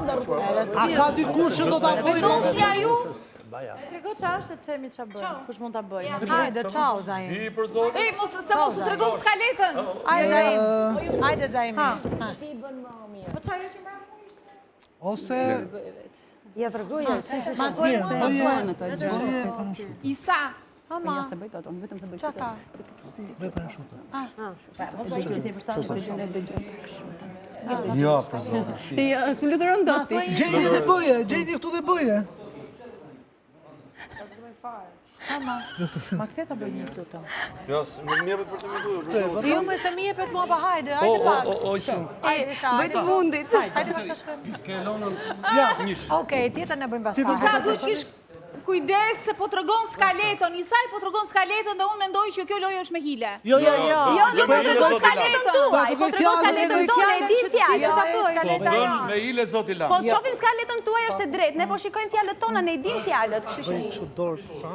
A ka dikush që do ta bëjë? Vendosja ju. Trego qa është e të themi qa bëjmë, kush mund ta bëjë. Hajde, çao Zaim. Ej, mos u tregon skaletën. Hajde Zaim. Hajde Zaim. Po qa jo që mërë? Ose... Ja tregoja. Ma zojë ma Isa. Mama. Qa ka? Jo, për zonë. Së lutëron doti. Gjejti dhe bëje, gjejti këtu dhe bëje. Mama. Ma këthe ta bëjë një lutëm. Jo, më njepet për të më duhet. Jo, më se mi jepet mua pa hajde, hajde pak. O, Isa. Hajde Isa, Bëj të fundit. hajde sa të shkojmë. Ke lonën... Okej, tjetër ne bëjmë pastaj. Isa duhet kish kujdes se po tregon skaletën. Isaj po tregon skaletën dhe unë mendoj që kjo lojë është me hile. Jo, Jo, po tregon skaletën tuaj. Po tregon skaletën tonë, e di fjalën. Me hile zoti la. Po të shohim skaletën tuaj është e drejtë, ne po shikojmë fjalët tona, ne i dim fjalët, kështu që. Kështu dorë.